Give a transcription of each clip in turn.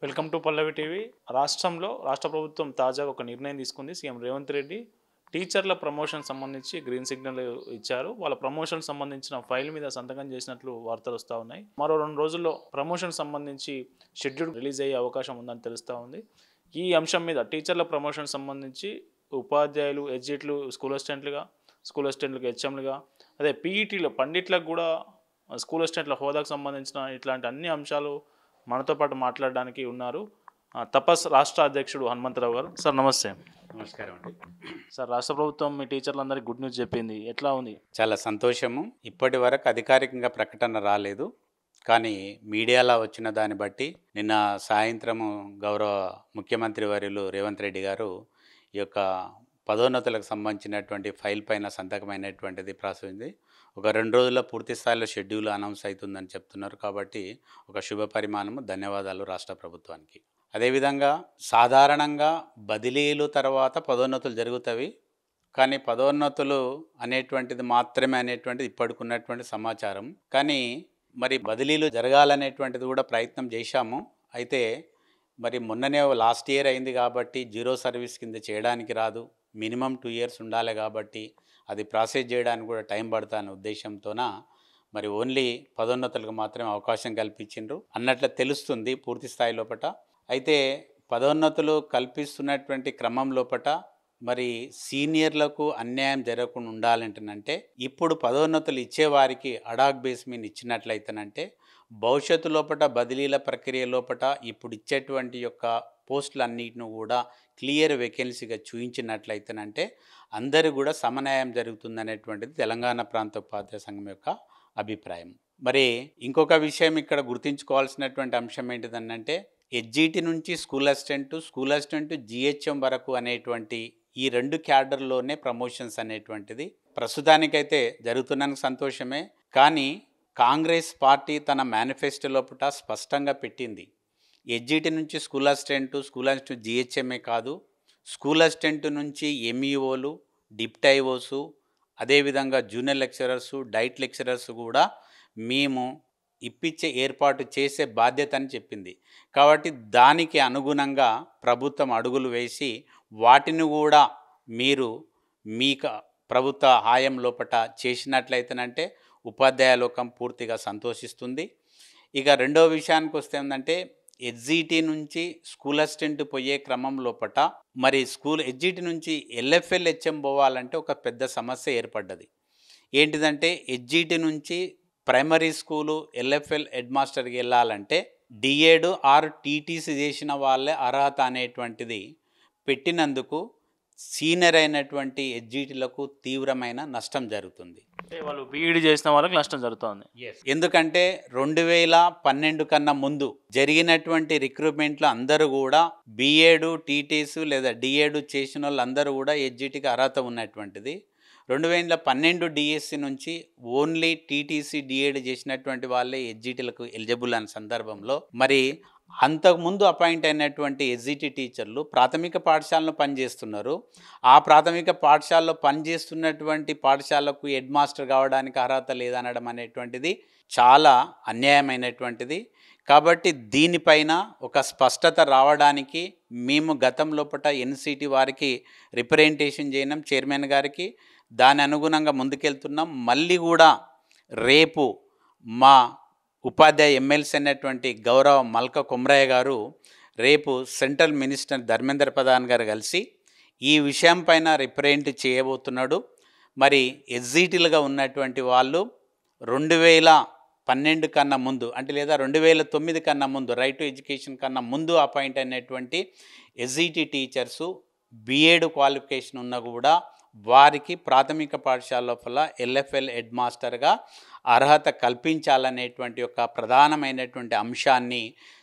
Welcome to Pallavi TV. రాష్ట్ర ప్రభుత్వం తాజాగా ఒక నిర్ణయం తీసుకుంది. సీఎం రేవంత్ రెడ్డి టీచర్ల ప్రమోషన్ సంబంధించి గ్రీన్ సిగ్నల్ ఇచ్చారు. వాళ్ళ ప్రమోషన్ సంబంధించిన ఫైల్ మీద సంతకం చేసినట్లు వార్తలు వస్తూ ఉన్నాయి. మరో 2 రోజుల్లో ప్రమోషన్ సంబంధించి షెడ్యూల్ రిలీజ్ అయ్యే అవకాశం ఉందని తెలుస్తూ ఉంది. ఈ అంశం మీద టీచర్ల ప్రమోషన్ సంబంధించి ఉపాధ్యాయులు, ఎడ్జిట్లు, స్కూల్ అసిస్టెంట్లకు హెచ్ఎంలుగా, అదే పీఈటీలో పండిట్లకు కూడా స్కూల్ అసిస్టెంట్ల హోదాకు సంబంధించిన ఇట్లాంటి అన్ని అంశాలు మనతో పాటు మాట్లాడడానికి ఉన్నారు తపస్ రాష్ట్ర అధ్యక్షుడు హనుమంతరావు గారు. సార్ నమస్తే. నమస్కారం అండి. సార్, రాష్ట్ర ప్రభుత్వం మీ టీచర్లందరికీ గుడ్ న్యూస్ చెప్పింది, ఎట్లా ఉంది? చాలా సంతోషము. ఇప్పటి వరకు అధికారికంగా ప్రకటన రాలేదు, కానీ మీడియాలో వచ్చిన దాన్ని బట్టి నిన్న సాయంత్రము గౌరవ ముఖ్యమంత్రి వర్యులు రేవంత్ రెడ్డి గారు ఈ యొక్క పదోన్నతులకు సంబంధించినటువంటి ఫైల్ పైన సంతకమైనటువంటిది ప్రాసెస్ ఒక 2 రోజుల్లో పూర్తి స్థాయిలో షెడ్యూల్ అనౌన్స్ అవుతుందని చెప్తున్నారు. కాబట్టి ఒక శుభ పరిమాణము. ధన్యవాదాలు రాష్ట్ర ప్రభుత్వానికి. అదేవిధంగా సాధారణంగా బదిలీలు తర్వాత పదోన్నతులు జరుగుతాయి, కానీ పదోన్నతులు అనేటువంటిది మాత్రమే అనేటువంటిది ఇప్పటికున్నటువంటి సమాచారం. కానీ మరి బదిలీలు జరగాలనేటువంటిది కూడా ప్రయత్నం చేశాము. అయితే మరి మొన్ననే లాస్ట్ ఇయర్ అయింది కాబట్టి జీరో సర్వీస్ కింద చేయడానికి రాదు, మినిమం 2 years ఉండాలి కాబట్టి అది ప్రాసెస్ చేయడానికి కూడా టైం పడుతుందనే ఉద్దేశంతోన మరి ఓన్లీ పదోన్నతులకు మాత్రమే అవకాశం కల్పించిండ్రు అన్నట్లు తెలుస్తుంది పూర్తి స్థాయి లోపట. అయితే పదోన్నతులు కల్పిస్తున్నటువంటి క్రమం లోపట మరి సీనియర్లకు అన్యాయం జరగకుండా ఉండాలంటేనంటే ఇప్పుడు పదోన్నతులు ఇచ్చేవారికి అడాక్ బేస్ మీద ఇచ్చినట్లయితేనంటే భవిష్యత్తు లోపట బదిలీల ప్రక్రియ లోపట ఇప్పుడు ఇచ్చేటువంటి యొక్క పోస్టులన్నిటిని కూడా క్లియర్ వేకెన్సీగా చూపించినట్లయితేనంటే అందరూ కూడా సమన్యాయం జరుగుతుందనేటువంటిది తెలంగాణ ప్రాంత ఉపాధ్యాయ సంఘం యొక్క అభిప్రాయం. మరి ఇంకొక విషయం ఇక్కడ గుర్తుంచుకోవాల్సినటువంటి అంశం ఏంటిదనంటే హెచ్జిటి నుంచి స్కూల్ అసిస్టెంట్ జిహెచ్ఎం వరకు అనేటువంటి ఈ 2 క్యాడర్లోనే ప్రమోషన్స్ అనేటువంటిది ప్రస్తుతానికైతే జరుగుతున్న సంతోషమే. కానీ కాంగ్రెస్ పార్టీ తన మేనిఫెస్టో లోపల స్పష్టంగా పెట్టింది, హెచ్జిటి నుంచి స్కూల్ అసిస్టెంట్ జిహెచ్ఎంఏ కాదు, స్కూల్ అసిస్టెంట్ నుంచి ఎంఈఓలు, డిప్టైఓసు, అదేవిధంగా జూనియర్ లెక్చరర్సు, డైట్ లెక్చరర్స్ కూడా మేము ఇప్పించే ఏర్పాటు చేసే బాధ్యత అని చెప్పింది. కాబట్టి దానికి అనుగుణంగా ప్రభుత్వం అడుగులు వేసి వాటిని కూడా మీరు మీ ప్రభుత్వ హాయం లోపట చేసినట్లయితేనంటే ఉపాధ్యాయ లోకం పూర్తిగా సంతోషిస్తుంది. ఇక రెండవ విషయానికి వస్తే ఏంటంటే హెచ్జిటి నుంచి స్కూల్ అసిస్టెంట్ పోయే క్రమం లోపట మరి హెచ్జిటి నుంచి ఎల్ఎఫ్ఎల్ హెచ్ఎం పోవాలంటే ఒక పెద్ద సమస్య ఏర్పడ్డది. ఏంటిదంటే హెచ్జిటి నుంచి ప్రైమరీ స్కూలు ఎల్ఎఫ్ఎల్ హెడ్ మాస్టర్కి వెళ్ళాలంటే డిఏడ్ ఆర్ టీటీసీ చేసిన వాళ్ళే అర్హత అనేటువంటిది పెట్టినందుకు సీనియర్ అయినటువంటి హెచ్జిటీలకు తీవ్రమైన నష్టం జరుగుతుంది. వాళ్ళు బీఈడి చేసిన వాళ్ళకి నష్టం జరుగుతుంది. ఎందుకంటే 2012 కన్నా ముందు జరిగినటువంటి రిక్రూట్మెంట్లో అందరూ కూడా బిఏడు, టీటీసీ లేదా డిఏడు చేసిన వాళ్ళు అందరూ కూడా హెచ్జిటికి అర్హత ఉన్నటువంటిది. 2012 డిఎస్సి నుంచి ఓన్లీ టీటీసీ డిఏడ్ చేసినటువంటి వాళ్ళే హెచ్జిటీలకు ఎలిజిబుల్ అనే సందర్భంలో మరి అంతకుముందు అపాయింట్ అయినటువంటి హెచ్జిటి టీచర్లు ప్రాథమిక పాఠశాలను పనిచేస్తున్నారు. ఆ ప్రాథమిక పాఠశాలలో పనిచేస్తున్నటువంటి పాఠశాలకు హెడ్ మాస్టర్ కావడానికి అర్హత లేదనడం అనేటువంటిది చాలా అన్యాయమైనటువంటిది. కాబట్టి దీనిపైన ఒక స్పష్టత రావడానికి మేము గతం లోపల ఎన్సిటి వారికి రిప్రజెంటేషన్ చేయడం, చైర్మన్ గారికి, దాని అనుగుణంగా ముందుకెళ్తున్నాం. మళ్ళీ కూడా రేపు మా ఉపాధ్యాయ ఎమ్మెల్సీ అయినటువంటి గౌరవ మల్క కుమ్రయ్య గారు రేపు సెంట్రల్ మినిస్టర్ ధర్మేంద్ర ప్రధాన్ గారు కలిసి ఈ విషయం పైన రిప్రజెంట్ చేయబోతున్నాడు. మరి హెచ్జిటీలుగా ఉన్నటువంటి వాళ్ళు 2012 కన్నా ముందు అంటే లేదా 2009 కన్నా ముందు రైట్ టు ఎడ్యుకేషన్ కన్నా ముందు అపాయింట్ అయినటువంటి హెచ్జిటి టీచర్సు బిఏడ్ క్వాలిఫికేషన్ ఉన్నా కూడా వారికి ప్రాథమిక పాఠశాల లోపల ఎల్ఎఫ్ఎల్ హెడ్ మాస్టర్గా అర్హత కల్పించాలనేటువంటి ఒక ప్రధానమైనటువంటి అంశాన్ని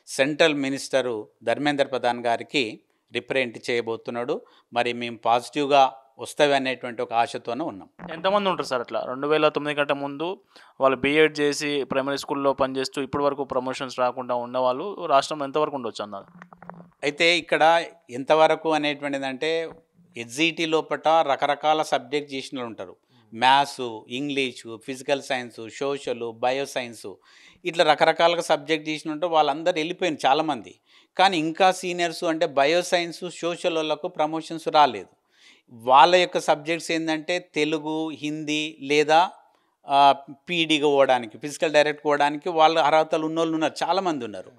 సెంట్రల్ మినిస్టరు ధర్మేంద్ర ప్రధాన్ గారికి రిప్రజెంట్ చేయబోతున్నాడు. మరి మేము పాజిటివ్గా వస్తాయి అనేటువంటి ఒక ఆశతోనే ఉన్నాం. ఎంతమంది ఉంటారు సార్ అట్లా 2009 కంటే ముందు వాళ్ళు బీఎడ్ చేసి ప్రైమరీ స్కూల్లో పనిచేస్తూ ఇప్పటి వరకు ప్రమోషన్స్ రాకుండా ఉన్నవాళ్ళు రాష్ట్రంలో ఎంతవరకు ఉండొచ్చు అన్నారు? అయితే ఇక్కడ ఎంతవరకు అనేటువంటిది అంటే హెచ్జిటి లోపల రకరకాల సబ్జెక్ట్ చేసిన ఉంటారు. Maths, English, physical science, social, bio science ఇట్లా రకరకాలుగా సబ్జెక్ట్ తీసుకుంటే వాళ్ళందరూ వెళ్ళిపోయిన చాలామంది. కానీ ఇంకా సీనియర్స్ అంటే బయో సైన్సు, సోషల్ వాళ్ళకు ప్రమోషన్స్ రాలేదు. వాళ్ళ యొక్క సబ్జెక్ట్స్ ఏంటంటే తెలుగు, హిందీ లేదా పీడీగా పోవడానికి, ఫిజికల్ డైరెక్ట్ పోవడానికి వాళ్ళు అర్హతలు ఉన్నోళ్ళు ఉన్నారు, చాలామంది ఉన్నారు.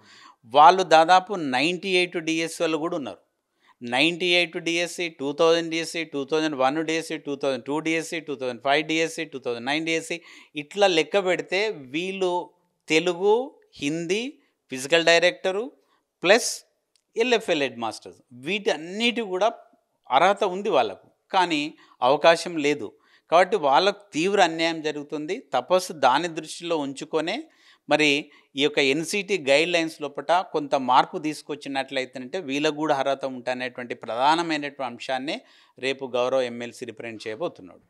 వాళ్ళు దాదాపు 98 డిఎస్సి వాళ్ళు కూడా ఉన్నారు. 98 DSC, 2000 DSC, 2001 DSC, 2002 DSC, 2005 DSC, 2009 DSC ఇట్లా లెక్క పెడితే వీళ్ళు Telugu, Hindi, physical director plus LFL head masters వీటన్నిటి కూడా అర్హత ఉంది వాళ్ళకు, కానీ అవకాశం లేదు. కాబట్టి వాళ్ళకు తీవ్ర అన్యాయం జరుగుతుంది. తపస్సు దాని దృష్టిలో ఉంచుకొనే మరి ఈ యొక్క ఎన్సిటి గైడ్ లైన్స్ లోపల కొంత మార్పు తీసుకొచ్చినట్లయితే వీళ్ళకు కూడా అర్హత ఉంటాయనేటువంటి ప్రధానమైనటువంటి అంశాన్నే రేపు గౌరవ ఎమ్మెల్సీ రిప్రజెంట్ చేయబోతున్నాడు.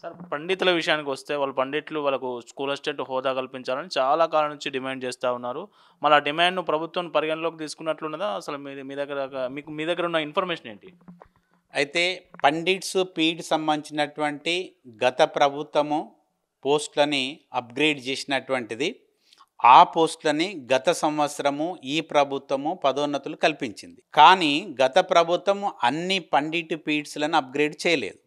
సార్, పండితుల విషయానికి వస్తే పండితులు వాళ్ళకు స్కూల్ అసిస్టెంట్ హోదా కల్పించాలని చాలా కాలం నుంచి డిమాండ్ చేస్తూ ఉన్నారు. మళ్ళీ ఆ డిమాండ్ను ప్రభుత్వం పరిగణలోకి తీసుకున్నట్లున్నదా? అసలు మీ దగ్గర ఉన్న ఇన్ఫర్మేషన్ ఏంటి? అయితే పండిట్స్ పీడ్ సంబంధించినటువంటి గత ప్రభుత్వము పోస్టులని అప్గ్రేడ్ చేసినటువంటిది. ఆ పోస్టులని గత సంవత్సరము ఈ ప్రభుత్వము పదోన్నతులు కల్పించింది. కానీ గత ప్రభుత్వము అన్ని పండిట్ పీడ్స్లను అప్గ్రేడ్ చేయలేదు.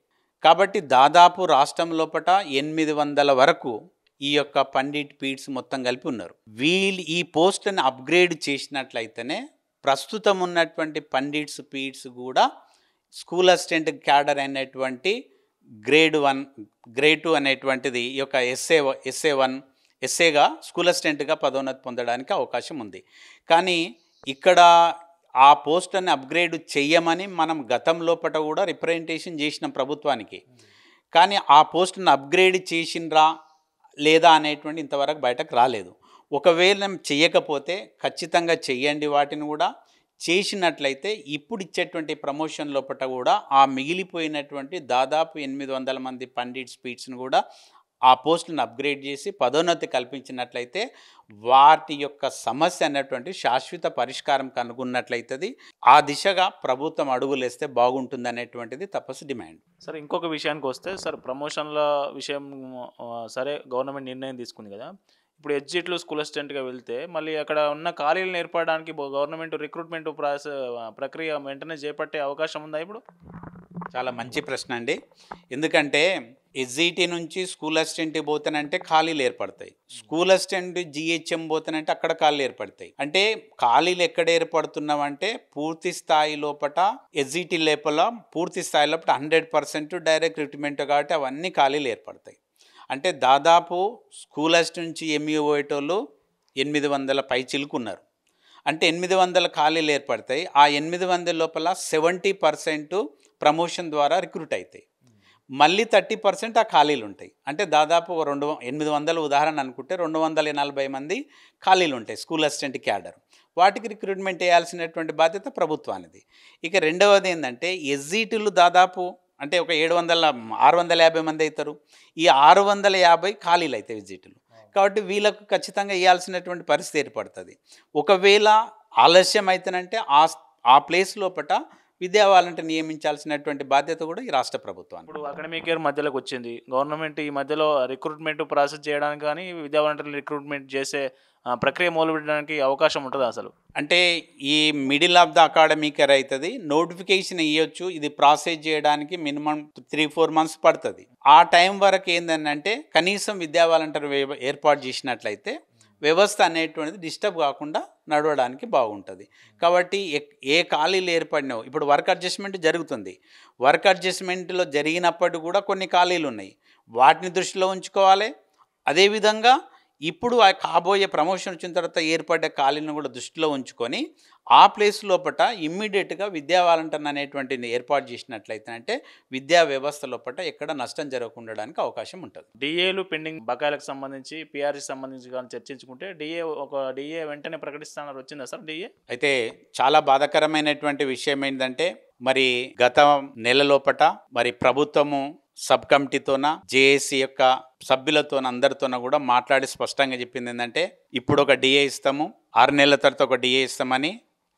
కాబట్టి దాదాపు రాష్ట్రం లోపల 800 వరకు ఈ యొక్క పండిట్ పీడ్స్ మొత్తం కలిపి ఉన్నారు. వీళ్ళు ఈ పోస్టులను అప్గ్రేడ్ చేసినట్లయితేనే ప్రస్తుతం ఉన్నటువంటి పండిట్స్ పీడ్స్ కూడా స్కూల్ అసిస్టెంట్ క్యాడర్ అయినటువంటి గ్రేడ్ 1, గ్రేడ్ 2 అనేటువంటిది ఈ యొక్క SA1 ఎస్ఏగా స్కూల్ అసిస్టెంట్గా పదోన్నతి పొందడానికి అవకాశం ఉంది. కానీ ఇక్కడ ఆ పోస్టులను అప్గ్రేడ్ చెయ్యమని మనం గతం లోపల కూడా రిప్రజెంటేషన్ చేసిన ప్రభుత్వానికి. కానీ ఆ పోస్టును అప్గ్రేడ్ చేసినరా లేదా అనేటువంటి ఇంతవరకు బయటకు రాలేదు. ఒకవేళ చెయ్యకపోతే ఖచ్చితంగా చెయ్యండి, వాటిని కూడా చేసినట్లయితే ఇప్పుడు ఇచ్చేటువంటి ప్రమోషన్ లోపల కూడా ఆ మిగిలిపోయినటువంటి దాదాపు 800 మంది పండిట్ స్పీడ్స్ను కూడా ఆ పోస్టులను అప్గ్రేడ్ చేసి పదోన్నతి కల్పించినట్లయితే వాటి యొక్క సమస్య అన్నటువంటి శాశ్వత పరిష్కారం కనుగొన్నట్లయితుంది. ఆ దిశగా ప్రభుత్వం అడుగులేస్తే బాగుంటుంది అనేటువంటిది తపస్సు డిమాండ్. సార్, ఇంకొక విషయానికి వస్తే సార్, ప్రమోషన్ల విషయం సరే గవర్నమెంట్ నిర్ణయం తీసుకుంది కదా. ఇప్పుడు ఎగ్జిట్లు స్కూల్ అసిస్టెంట్గా వెళ్తే మళ్ళీ అక్కడ ఉన్న ఖాళీలను ఏర్పడడానికి గవర్నమెంట్ రిక్రూట్మెంట్ ప్రక్రియ వెంటనే చేపట్టే అవకాశం ఉందా ఇప్పుడు? చాలా మంచి ప్రశ్న అండి. ఎందుకంటే ఎస్జిటి నుంచి స్కూల్ అసిస్టెంట్ పోతానంటే ఖాళీలు ఏర్పడతాయి. స్కూల్ అసిస్టెంట్ జిహెచ్ఎం పోతానంటే అక్కడ ఖాళీలు ఏర్పడతాయి. అంటే ఖాళీలు ఎక్కడ ఏర్పడుతున్నామంటే పూర్తి స్థాయి లోపల ఎస్జిటి లోపల పూర్తి స్థాయి లోపల 100% డైరెక్ట్ రిక్రూట్మెంట్ కాబట్టి అవన్నీ ఖాళీలు ఏర్పడతాయి. అంటే దాదాపు స్కూల్ అసిస్టెంట్ నుంచి ఎంఈఓ పోయేటోళ్ళు 800 పై చిలుకున్నారు. అంటే 800 ఖాళీలు ఏర్పడతాయి. ఆ 800 లోపల 70% ప్రమోషన్ ద్వారా రిక్రూట్ అవుతాయి. మళ్ళీ 30% ఆ ఖాళీలు ఉంటాయి. అంటే దాదాపు 800 ఉదాహరణ అనుకుంటే 240 మంది ఖాళీలు ఉంటాయి స్కూల్ అసిస్టెంట్ క్యాడర్. వాటికి రిక్రూట్మెంట్ చేయాల్సినటువంటి బాధ్యత ప్రభుత్వానిది. ఇక రెండవది ఏంటంటే ఎస్జిటీలు దాదాపు అంటే ఒక 650 మంది అవుతారు. ఈ 650 ఖాళీలు అవుతాయి ఎస్జిటీలు. కాబట్టి వీళ్ళకు ఖచ్చితంగా ఇవ్వాల్సినటువంటి పరిస్థితి ఏర్పడుతుంది. ఒకవేళ ఆలస్యం అయితేనంటే ఆ ప్లేస్ లోపల విద్యా వాలంటీర్ నియమించాల్సినటువంటి బాధ్యత కూడా ఈ రాష్ట్ర ప్రభుత్వం. ఇప్పుడు అకాడమిక్ ఇయర్ మధ్యలోకి వచ్చింది. గవర్నమెంట్ ఈ మధ్యలో రిక్రూట్మెంట్ ప్రాసెస్ చేయడానికి కానీ విద్యా వాలంటీర్లు రిక్రూట్మెంట్ చేసే ప్రక్రియ మొదలుపెట్టడానికి అవకాశం ఉంటుందా అసలు? అంటే ఈ middle of the academic year అవుతుంది, నోటిఫికేషన్ ఇవ్వచ్చు. ఇది ప్రాసెస్ చేయడానికి మినిమం 3-4 మంత్స్ పడుతుంది. ఆ టైం వరకు ఏంటంటే కనీసం విద్యా వాలంటీర్ ఏర్పాటు చేసినట్లయితే వ్యవస్థ అనేటువంటిది డిస్టర్బ్ కాకుండా నడవడానికి బాగుంటుంది. కాబట్టి ఏ ఖాళీలు ఏర్పడినావు ఇప్పుడు వర్క్ అడ్జస్ట్మెంట్ జరుగుతుంది. వర్క్ అడ్జస్ట్మెంట్లో జరిగినప్పటికీ కూడా కొన్ని ఖాళీలు ఉన్నాయి, వాటిని దృష్టిలో ఉంచుకోవాలి. అదేవిధంగా ఇప్పుడు కాబోయే ప్రమోషన్ వచ్చిన తర్వాత ఏర్పడ్డ ఖాళీలను కూడా దృష్టిలో ఉంచుకొని ఆ ప్లేస్ లోపల ఇమ్మీడియట్గా విద్యా వాలంటీర్ అనేటువంటిది ఏర్పాటు చేసినట్లయితే అంటే విద్యా వ్యవస్థ లోపల ఎక్కడ నష్టం జరగకుండడానికి అవకాశం ఉంటుంది. డిఏలు పెండింగ్ బకాయిలకు సంబంధించి పిఆర్సీ సంబంధించి కానీ చర్చించుకుంటే డిఏ వెంటనే ప్రకటిస్తున్నారు. వచ్చిందా సార్ డిఏ? అయితే చాలా బాధాకరమైనటువంటి విషయం ఏంటంటే మరి గత నెల లోపల మరి ప్రభుత్వము సబ్ కమిటీతోన జేఏసీ యొక్క సభ్యులతోన అందరితోన కూడా మాట్లాడి స్పష్టంగా చెప్పింది ఏంటంటే ఇప్పుడు ఒక డిఏ ఇస్తాము, 6 నెలల తర్వాత ఒక డిఏ ఇస్తామని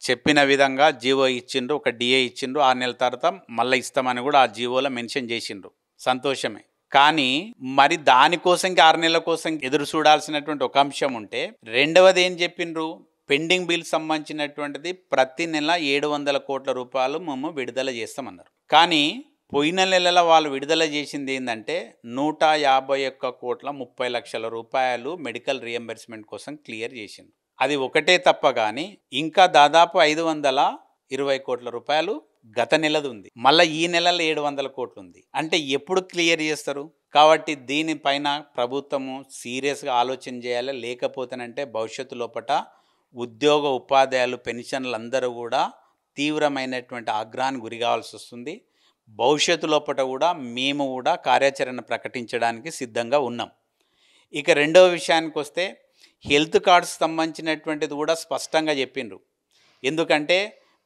చెప్పిన విధంగా జీవో ఇచ్చిండ్రు. ఒక డిఏ ఇచ్చిండ్రు, 6 నెలల తర్వాత మళ్ళీ ఇస్తామని కూడా ఆ జీవోలో మెన్షన్ చేసిండ్రు. సంతోషమే. కానీ మరి దానికోసం 6 నెలల కోసం ఎదురు చూడాల్సినటువంటి ఒక అంశం ఉంటే, రెండవది ఏం చెప్పిండ్రు, పెండింగ్ బిల్ సంబంధించినటువంటిది ప్రతి నెల 700 కోట్ల రూపాయలు మేము విడుదల చేస్తామన్నారు. కానీ పోయిన నెలలో వాళ్ళు విడుదల చేసింది ఏంటంటే 151 కోట్ల 30 లక్షల రూపాయలు మెడికల్ రియంబర్స్మెంట్ కోసం క్లియర్ చేసింది. అది ఒకటే తప్ప కానీ ఇంకా దాదాపు 520 కోట్ల రూపాయలు గత నెలది ఉంది. మళ్ళీ ఈ నెలలో 700 కోట్లు ఉంది. అంటే ఎప్పుడు క్లియర్ చేస్తారు? కాబట్టి దీనిపైన ప్రభుత్వము సీరియస్గా ఆలోచన చేయాలి. లేకపోతేనంటే భవిష్యత్తు లోపట ఉద్యోగ ఉపాధ్యాయులు పెన్షన్లు అందరూ కూడా తీవ్రమైనటువంటి ఆగ్రహానికి గురి కావాల్సి వస్తుంది. భవిష్యత్తు లోపట కూడా మేము కూడా కార్యాచరణ ప్రకటించడానికి సిద్ధంగా ఉన్నాం. ఇక రెండవ విషయానికి వస్తే హెల్త్ కార్డ్స్ సంబంధించినటువంటిది కూడా స్పష్టంగా చెప్పిండ్రు. ఎందుకంటే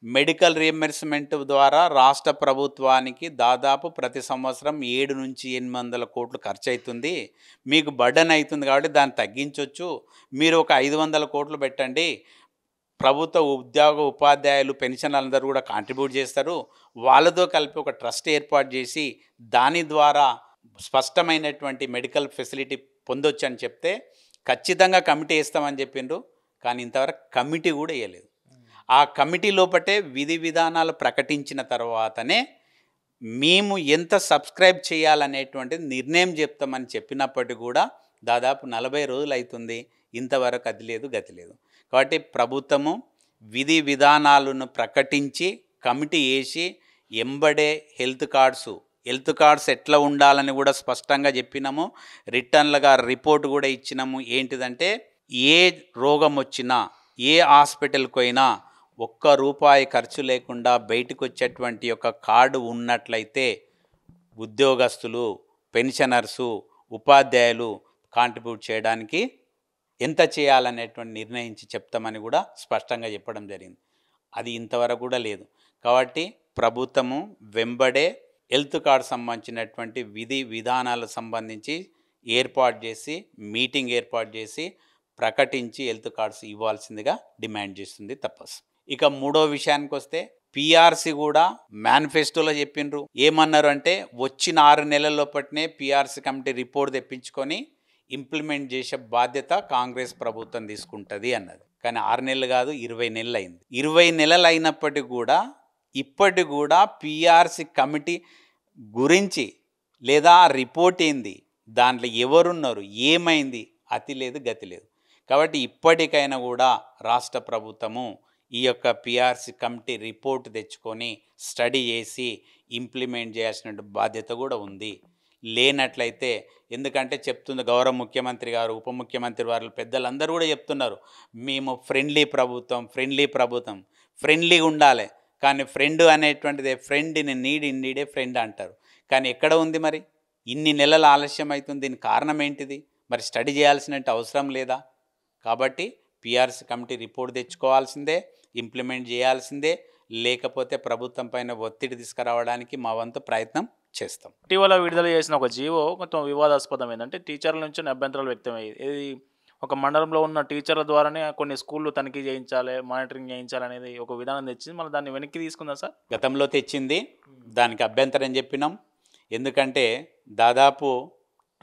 మెడికల్ రియంబర్స్మెంట్ ద్వారా రాష్ట్ర ప్రభుత్వానికి దాదాపు ప్రతి సంవత్సరం 7 నుంచి 800 కోట్లు ఖర్చు అవుతుంది. మీకు బర్డన్ అవుతుంది కాబట్టి దాన్ని తగ్గించవచ్చు. మీరు ఒక 500 కోట్లు పెట్టండి. ప్రభుత్వ ఉద్యోగ ఉపాధ్యాయులు పెన్షన్లు అందరూ కూడా కాంట్రిబ్యూట్ చేస్తారు. వాళ్ళతో కలిపి ఒక ట్రస్ట్ ఏర్పాటు చేసి దాని ద్వారా స్పష్టమైనటువంటి మెడికల్ ఫెసిలిటీ పొందొచ్చు అని చెప్తే ఖచ్చితంగా కమిటీ వేస్తామని చెప్పిండ్రు. కానీ ఇంతవరకు కమిటీ కూడా వేయలేదు. ఆ కమిటీ లోపటే విధి విధానాలు ప్రకటించిన తర్వాతనే మేము ఎంత సబ్స్క్రైబ్ చేయాలనేటువంటిది నిర్ణయం చెప్తామని చెప్పినప్పటికీ కూడా దాదాపు 40 రోజులు అవుతుంది. ఇంతవరకు అది లేదు, గతి లేదు. కాబట్టి ప్రభుత్వము విధి విధానాలను ప్రకటించి కమిటీ వేసి ఎంబడే హెల్త్ కార్డ్స్ ఎట్లా ఉండాలని కూడా స్పష్టంగా చెప్పినాము. రిటర్న్లుగా రిపోర్ట్ కూడా ఇచ్చినాము. ఏంటిదంటే ఏ రోగం వచ్చినా ఏ హాస్పిటల్కి పోయినా ₹1 ఖర్చు లేకుండా బయటకు వచ్చేటువంటి ఒక కార్డు ఉన్నట్లయితే ఉద్యోగస్తులు, పెన్షనర్సు, ఉపాధ్యాయులు కాంట్రిబ్యూట్ చేయడానికి ఎంత చేయాలనేటువంటి నిర్ణయించి చెప్తామని కూడా స్పష్టంగా చెప్పడం జరిగింది. అది ఇంతవరకు కూడా లేదు. కాబట్టి ప్రభుత్వము వెంబడే హెల్త్ కార్డు సంబంధించినటువంటి విధి విధానాలకు సంబంధించి మీటింగ్ ఏర్పాటు చేసి ప్రకటించి హెల్త్ కార్డ్స్ ఇవ్వాల్సిందిగా డిమాండ్ చేస్తుంది తప్పస్. ఇక మూడో విషయానికి వస్తే పిఆర్సీ కూడా మేనిఫెస్టోలో చెప్పిండ్రు. ఏమన్నారు అంటే వచ్చిన 6 నెలల లోపటినే పిఆర్సీ కమిటీ రిపోర్ట్ తెప్పించుకొని ఇంప్లిమెంట్ చేసే బాధ్యత కాంగ్రెస్ ప్రభుత్వం తీసుకుంటుంది అన్నది. కానీ 6 నెలలు కాదు, 20 నెలలు అయింది. 20 నెలలు అయినప్పటికీ కూడా ఇప్పటికి కూడా పిఆర్సీ కమిటీ గురించి లేదా రిపోర్ట్ ఏంది, దాంట్లో ఎవరున్నారు, ఏమైంది, అతి లేదు, గతి లేదు. కాబట్టి ఇప్పటికైనా కూడా రాష్ట్ర ప్రభుత్వము ఈ యొక్క పిఆర్సీ కమిటీ రిపోర్ట్ తెచ్చుకొని స్టడీ చేసి ఇంప్లిమెంట్ చేయాల్సిన బాధ్యత కూడా ఉంది. లేనట్లయితే ఎందుకంటే చెప్తుంది గౌరవ ముఖ్యమంత్రి గారు, ఉప ముఖ్యమంత్రి వారు, పెద్దలందరూ కూడా చెప్తున్నారు మేము ఫ్రెండ్లీ ప్రభుత్వం ఫ్రెండ్లీగా ఉండాలి. కానీ ఫ్రెండ్ అనేటువంటిది ఫ్రెండ్ ఇన్ నీడే ఫ్రెండ్ అంటారు. కానీ ఎక్కడ ఉంది మరి? ఇన్ని నెలల ఆలస్యం అవుతుంది. దీనికి కారణం ఏంటిది? మరి స్టడీ చేయాల్సిన అవసరం లేదా? కాబట్టి పిఆర్సీ కమిటీ రిపోర్ట్ తెచ్చుకోవాల్సిందే, ఇంప్లిమెంట్ చేయాల్సిందే. లేకపోతే ప్రభుత్వం పైన ఒత్తిడి తీసుకురావడానికి మా వంతు ప్రయత్నం చేస్తాం. ఇటీవల విడుదల చేసిన ఒక జీవో కొంచెం వివాదాస్పదం. ఏంటంటే టీచర్ల నుంచి అభ్యంతరాలు వ్యక్తమయ్యాయి. ఇది ఒక మండలంలో ఉన్న టీచర్ల ద్వారానే కొన్ని స్కూళ్ళు తనిఖీ చేయించాలి, మానిటరింగ్ చేయించాలి అనేది ఒక విధానం తెచ్చింది. మళ్ళీ దాన్ని వెనక్కి తీసుకుందా సార్? గతంలో తెచ్చింది, దానికి అభ్యంతరం చెప్పినాం. ఎందుకంటే దాదాపు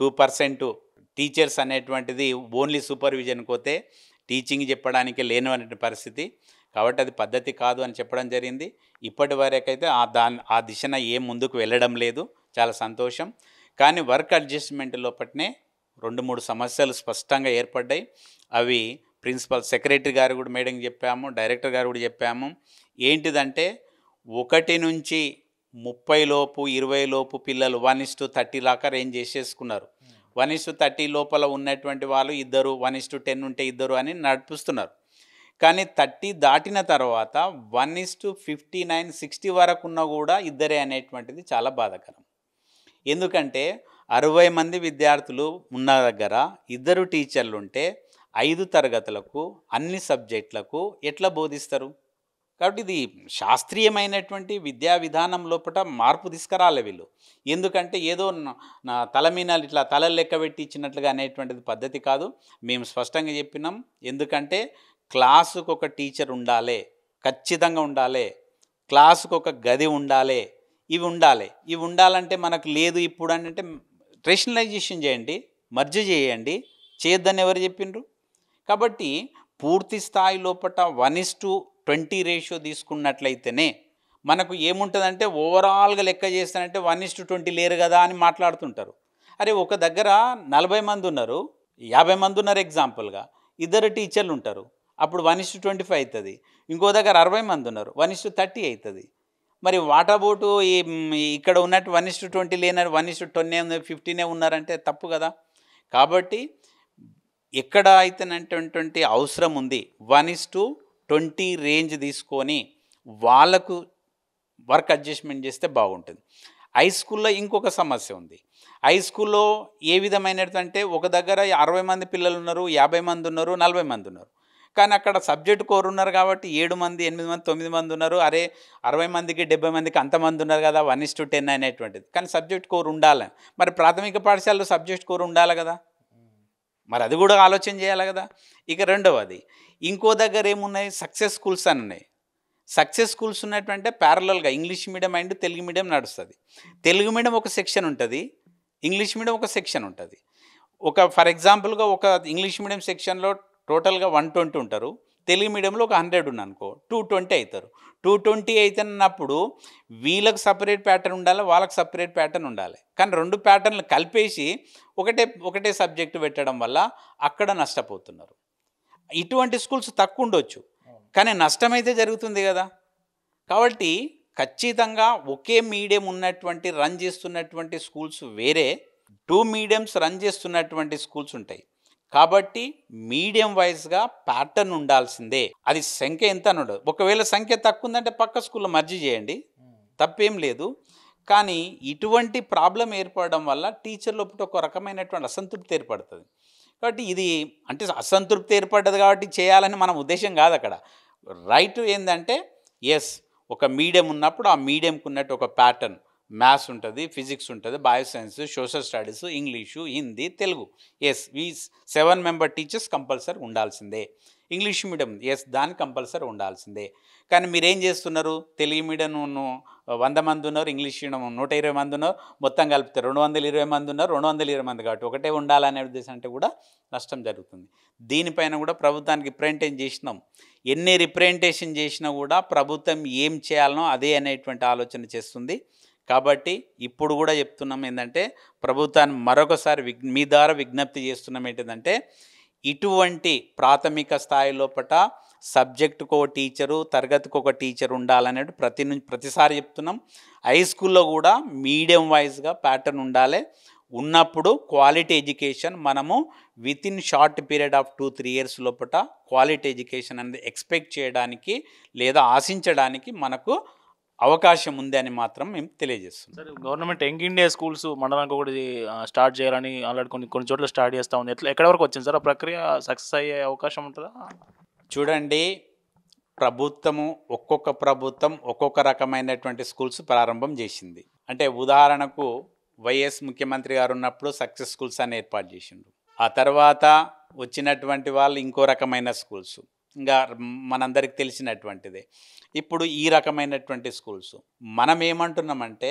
2% టీచర్స్ అనేటువంటిది ఓన్లీ సూపర్విజన్కి పోతే టీచింగ్ చెప్పడానికి లేనటువంటి పరిస్థితి. కాబట్టి అది పద్ధతి కాదు అని చెప్పడం జరిగింది. ఇప్పటి వరకైతే ఆ దిశన ఏం ముందుకు వెళ్ళడం లేదు. చాలా సంతోషం. కానీ వర్క్ అడ్జస్ట్మెంట్ లోపట్నే 2-3 సమస్యలు స్పష్టంగా ఏర్పడ్డాయి. అవి ప్రిన్సిపల్ సెక్రటరీ గారు కూడా మేడంకి చెప్పాము, డైరెక్టర్ గారు కూడా చెప్పాము. ఏంటిదంటే 1 నుంచి 30 లోపు 20 లోపు పిల్లలు 1:30 లాగా రేంజ్ చేసేసుకున్నారు. 1:30 లోపల ఉన్నటువంటి వాళ్ళు ఇద్దరు, 1:10 ఉంటే ఇద్దరు అని నడిపిస్తున్నారు. కానీ 30 దాటిన తర్వాత 1:59, 60 వరకు ఉన్నా కూడా ఇద్దరే అనేటువంటిది చాలా బాధాకరం. ఎందుకంటే 60 మంది విద్యార్థులు ఉన్న దగ్గర 2 టీచర్లు ఉంటే 5 తరగతులకు అన్ని సబ్జెక్టులకు ఎట్లా బోధిస్తారు? కాబట్టి ఇది శాస్త్రీయమైనటువంటి విద్యా విధానం లోపల మార్పు తీసుకురాలే వీళ్ళు. ఎందుకంటే ఏదో నా తల మీనాలు ఇట్లా తలలు లెక్క పెట్టి ఇచ్చినట్లుగా అనేటువంటిది పద్ధతి కాదు. మేము స్పష్టంగా చెప్పినాం. ఎందుకంటే క్లాసుకు ఒక టీచర్ ఉండాలి, ఖచ్చితంగా ఉండాలి. క్లాసుకు ఒక గది ఉండాలి. ఇవి ఉండాలంటే మనకు లేదు ఇప్పుడు అంటే రేషనలైజేషన్ చేయండి, మర్జ్ చేయండి. చేయొద్దని ఎవరు చెప్పిండ్రు? కాబట్టి పూర్తి స్థాయి లోపల 1:20 రేషియో తీసుకున్నట్లయితేనే మనకు ఏముంటుందంటే ఓవరాల్గా లెక్క చేస్తానంటే 1:20 లేరు కదా అని మాట్లాడుతుంటారు. అరే ఒక దగ్గర 40 మంది ఉన్నారు, 50 మంది ఉన్నారు ఎగ్జాంపుల్గా, ఇద్దరు టీచర్లు ఉంటారు, అప్పుడు 1:25 అవుతుంది. ఇంకో దగ్గర 60 మంది ఉన్నారు, 1:30 అవుతుంది. మరి వాట్ అబౌట్ ఇక్కడ ఉన్నట్టు 1:20 లేనట్టు 1:10 15 ఉన్నారంటే తప్పు కదా. కాబట్టి ఎక్కడ అయితేనంటే అవసరం ఉంది 1:20 రేంజ్ తీసుకొని వాళ్ళకు వర్క్ అడ్జస్ట్మెంట్ చేస్తే బాగుంటుంది. హై స్కూల్లో ఇంకొక సమస్య ఉంది. హై స్కూల్లో ఏ విధమైనదంటే ఒక దగ్గర 60 మంది పిల్లలు ఉన్నారు, 50 మంది ఉన్నారు, 40 మంది ఉన్నారు. కానీ అక్కడ సబ్జెక్ట్ కోర్ ఉన్నారు కాబట్టి 7 మంది, 8 మంది, 9 మంది ఉన్నారు. అరే 60 మందికి 70 మందికి అంతమంది ఉన్నారు కదా 1:10 అనేటువంటిది. కానీ సబ్జెక్ట్ కోర్ ఉండాలి. మరి ప్రాథమిక పాఠశాలలో సబ్జెక్ట్ కోర్ ఉండాలి కదా, మరి అది కూడా ఆలోచన చేయాలి కదా. ఇక రెండవది, ఇంకో దగ్గర ఏమున్నాయి, సక్సెస్ స్కూల్స్ అని ఉన్నాయి. సక్సెస్ స్కూల్స్ ఉన్నటువంటి ప్యారలల్గా English medium and Telugu medium నడుస్తుంది. తెలుగు మీడియం ఒక సెక్షన్ ఉంటుంది, ఇంగ్లీష్ మీడియం ఒక సెక్షన్ ఉంటుంది. ఫర్ ఎగ్జాంపుల్గా ఒక ఇంగ్లీష్ మీడియం సెక్షన్లో టోటల్గా 120 ఉంటారు, తెలుగు మీడియంలో ఒక 100 ఉన్నానుకో 220 అవుతారు. 220 అవుతున్నప్పుడు వీళ్ళకి సపరేట్ ప్యాటర్న్ ఉండాలి, వాళ్ళకి సపరేట్ ప్యాటర్న్ ఉండాలి. కానీ రెండు ప్యాటర్న్లు కలిపేసి ఒకటే సబ్జెక్టు పెట్టడం వల్ల అక్కడ నష్టపోతున్నారు. ఇటువంటి స్కూల్స్ తక్కువ ఉండొచ్చు, కానీ నష్టమైతే జరుగుతుంది కదా. కాబట్టి ఖచ్చితంగా ఒకే మీడియం ఉన్నటువంటి రన్ చేస్తున్నటువంటి స్కూల్స్ వేరే, 2 మీడియంస్ రన్ చేస్తున్నటువంటి స్కూల్స్ ఉంటాయి. కాబట్టి మీడియం వైజ్గా ప్యాటర్న్ ఉండాల్సిందే. అది సంఖ్య ఎంత అని ఉండదు. ఒకవేళ సంఖ్య తక్కువ ఉందంటే పక్క స్కూల్లో మర్జీ చేయండి, తప్పేం లేదు. కానీ ఇటువంటి ప్రాబ్లం ఏర్పడడం వల్ల టీచర్లు ఒక రకమైనటువంటి అసంతృప్తి ఏర్పడుతుంది. కాబట్టి ఇది అంటే అసంతృప్తి ఏర్పడ్డది కాబట్టి చేయాలని మన ఉద్దేశం కాదు. అక్కడ రైట్ ఏంటంటే ఎస్ ఒక మీడియం ఉన్నప్పుడు ఆ మీడియంకు ఉన్నట్టు ఒక ప్యాటర్న్, మ్యాథ్స్ ఉంటుంది, ఫిజిక్స్ ఉంటుంది, bioscience, social studies, English, Hindi, Telugu, yes ఈ 7 మెంబర్ టీచర్స్ కంపల్సరీ ఉండాల్సిందే. ఇంగ్లీష్ మీడియం ఎస్ దాని కంపల్సరీ ఉండాల్సిందే. కానీ మీరేం చేస్తున్నారు, తెలుగు మీడియం 100 మంది ఉన్నారు, ఇంగ్లీష్ మీడియం 120 మంది ఉన్నారు, మొత్తం కలిపితే 220 మంది ఉన్నారు, 220 మంది కాబట్టి ఒకటే ఉండాలనే ఉద్దేశం అంటే కూడా నష్టం జరుగుతుంది. దీనిపైన కూడా ప్రభుత్వానికి రిప్రజెంటేషన్ చేసినాం. ఎన్ని రిప్రజెంటేషన్ చేసినా కూడా ప్రభుత్వం ఏం చేయాలనో అదే అనేటువంటి ఆలోచన చేస్తుంది. కాబట్టి ఇప్పుడు కూడా చెప్తున్నాం ఏంటంటే ప్రభుత్వాన్ని మరొకసారి మీ ద్వారా విజ్ఞప్తి చేస్తున్నాం ఏంటంటే ఇటువంటి ప్రాథమిక స్థాయి లోపల సబ్జెక్టుకు ఒక టీచరు, తరగతికి ఒక టీచర్ ఉండాలనేది ప్రతిసారి చెప్తున్నాం. హై స్కూల్లో కూడా మీడియం వైజ్గా ప్యాటర్న్ ఉండాలి. ఉన్నప్పుడు క్వాలిటీ ఎడ్యుకేషన్ మనము within short period of 2-3 years లోపల క్వాలిటీ ఎడ్యుకేషన్ అనేది ఎక్స్పెక్ట్ చేయడానికి లేదా ఆశించడానికి మనకు అవకాశం ఉంది అని మాత్రం మేము తెలియజేస్తున్నాం. Sir government young India schools మండలానికి ఒకటి స్టార్ట్ చేయాలని ఆల్రెడీ కొన్ని చోట్ల స్టార్ట్ చేస్తూ ఉంది. ఎక్కడి వరకు వచ్చింది సార్ ఆ ప్రక్రియ? సక్సెస్ అయ్యే అవకాశం ఉంటుందా? చూడండి, ఒక్కొక్క ప్రభుత్వం ఒక్కొక్క రకమైనటువంటి స్కూల్స్ ప్రారంభం చేసింది. అంటే ఉదాహరణకు వైఎస్ ముఖ్యమంత్రి గారు ఉన్నప్పుడు సక్సెస్ స్కూల్స్ అని ఏర్పాటు చేసిండ్రు. ఆ తర్వాత వచ్చినటువంటి వాళ్ళు ఇంకో రకమైన స్కూల్స్, ఇంకా మనందరికి తెలిసినటువంటిదే. ఇప్పుడు ఈ రకమైనటువంటి స్కూల్స్ మనం ఏమంటున్నామంటే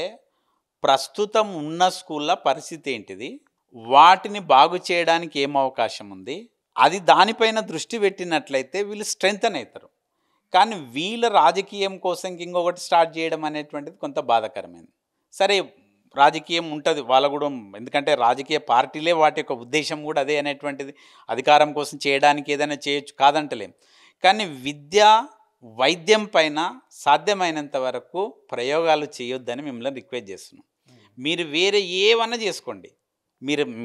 ప్రస్తుతం ఉన్న స్కూళ్ళ పరిస్థితి ఏంటిది, వాటిని బాగు చేయడానికి ఏం అవకాశం ఉంది, అది దానిపైన దృష్టి పెట్టినట్లయితే వీళ్ళు స్ట్రెంగ్తన్ అవుతారు. కానీ వీళ్ళ రాజకీయం కోసం ఇంకొకటి స్టార్ట్ చేయడం అనేటువంటిది కొంత బాధాకరమైనది. సరే రాజకీయం ఉంటుంది వాళ్ళ కూడా, ఎందుకంటే రాజకీయ పార్టీలే వాటి యొక్క ఉద్దేశం కూడా అదే అనేటువంటిది, అధికారం కోసం చేయడానికి ఏదైనా చేయొచ్చు, కాదంటలేం. కానీ వైద్యం పైన సాధ్యమైనంత వరకు ప్రయోగాలు చేయొద్దని మిమ్మల్ని రిక్వెస్ట్ చేస్తున్నాం. మీరు వేరే ఏమన్నా చేసుకోండి,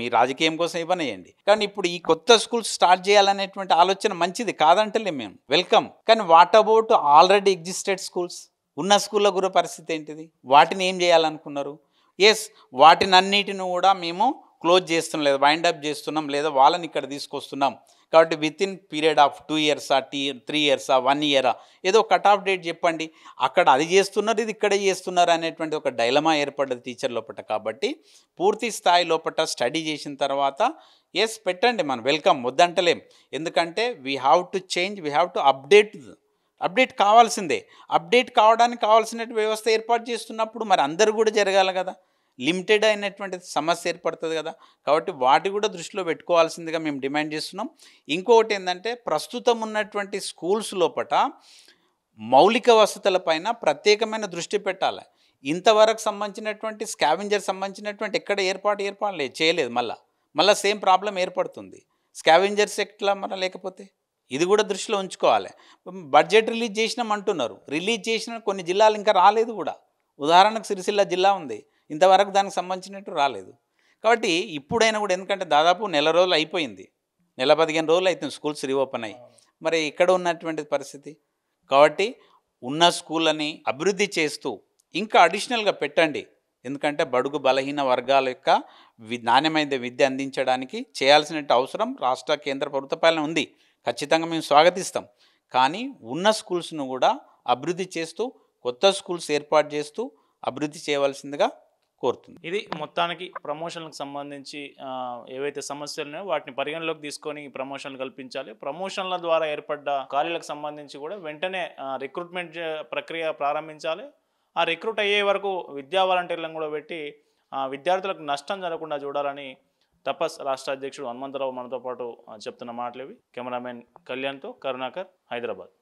మీ రాజకీయం కోసం ఏమన్నా చేయండి, కానీ ఇప్పుడు ఈ కొత్త స్కూల్స్ స్టార్ట్ చేయాలనేటువంటి ఆలోచన మంచిది, కాదంటలేం, మేము వెల్కమ్. కానీ what about already existed schools? ఉన్న స్కూళ్ళ కూడా పరిస్థితి ఏంటిది? వాటిని ఏం చేయాలనుకున్నారు? ఎస్ వాటిని అన్నిటిని కూడా మేము క్లోజ్ చేస్తున్నాం, లేదా వైండప్ చేస్తున్నాం, లేదా వాళ్ళని ఇక్కడ తీసుకొస్తున్నాం. కాబట్టి వితిన్ పీరియడ్ ఆఫ్ 2 ఇయర్సా, 3 ఇయర్సా, 1 ఇయరా, ఏదో కట్ ఆఫ్ డేట్ చెప్పండి. అక్కడ అది చేస్తున్నారు, ఇది ఇక్కడే చేస్తున్నారు అనేటువంటి ఒక డైలమా ఏర్పడ్డది టీచర్ లోపల. కాబట్టి పూర్తి స్థాయి లోపల స్టడీ చేసిన తర్వాత ఎస్ పెట్టండి, మనం వెల్కమ్, వద్దంటలేం. ఎందుకంటే we have to change, we have to update కావాల్సిందే. అప్డేట్ కావడానికి కావాల్సిన వ్యవస్థ ఏర్పాటు చేస్తున్నప్పుడు మరి అందరూ కూడా జరగాలి కదా. లిమిటెడ్ అయినటువంటి సమస్య ఏర్పడుతుంది కదా. కాబట్టి వాటి కూడా దృష్టిలో పెట్టుకోవాల్సిందిగా మేము డిమాండ్ చేస్తున్నాం. ఇంకొకటి ఏంటంటే ప్రస్తుతం ఉన్నటువంటి స్కూల్స్ లోపట మౌలిక వసతులపైన ప్రత్యేకమైన దృష్టి పెట్టాలి. ఇంతవరకు సంబంధించినటువంటి స్కావెంజర్ సంబంధించినటువంటి ఎక్కడ ఏర్పాటు చేయలేదు. మళ్ళీ సేమ్ ప్రాబ్లం ఏర్పడుతుంది. స్కావెంజర్స్ ఎట్లా మన లేకపోతే ఇది కూడా దృష్టిలో ఉంచుకోవాలి. బడ్జెట్ రిలీజ్ చేసినాం అంటున్నారు. రిలీజ్ చేసిన కొన్ని జిల్లాలు ఇంకా రాలేదు కూడా. ఉదాహరణకు సిరిసిల్ల జిల్లా ఉంది, ఇంతవరకు దానికి సంబంధించినట్టు రాలేదు. కాబట్టి ఇప్పుడైనా కూడా, ఎందుకంటే దాదాపు నెల రోజులు అయిపోయింది, నెల 15 రోజులు అవుతుంది స్కూల్స్ రీఓపెన్ అయ్యి. మరి ఇక్కడ ఉన్నటువంటి పరిస్థితి. కాబట్టి ఉన్న స్కూళ్ళని అభివృద్ధి చేస్తూ ఇంకా అడిషనల్గా పెట్టండి. ఎందుకంటే బడుగు బలహీన వర్గాల యొక్క నాణ్యమైన విద్య అందించడానికి చేయాల్సిన అవసరం రాష్ట్ర కేంద్ర ప్రభుత్వ పాలన ఉంది. ఖచ్చితంగా మేము స్వాగతిస్తాం. కానీ ఉన్న స్కూల్స్ను కూడా అభివృద్ధి చేస్తూ కొత్త స్కూల్స్ ఏర్పాటు చేస్తూ అభివృద్ధి చేయవలసిందిగా కోరుతుంది. ఇది మొత్తానికి ప్రమోషన్లకు సంబంధించి ఏవైతే సమస్యలు ఉన్నాయో వాటిని పరిగణలోకి తీసుకొని ప్రమోషన్లు కల్పించాలి. ప్రమోషన్ల ద్వారా ఏర్పడ్డ ఖాళీలకు సంబంధించి కూడా వెంటనే రిక్రూట్మెంట్ ప్రక్రియ ప్రారంభించాలి. ఆ రిక్రూట్ అయ్యే వరకు విద్యా వాలంటీర్లను కూడా పెట్టి విద్యార్థులకు నష్టం జరగకుండా చూడాలని తపస్ రాష్ట్ర అధ్యక్షుడు హనుమంతరావు మనతో పాటు చెప్తున్న మాటలు ఇవి. కెమెరామెన్ కళ్యాణ్తో కరుణాకర్, హైదరాబాద్.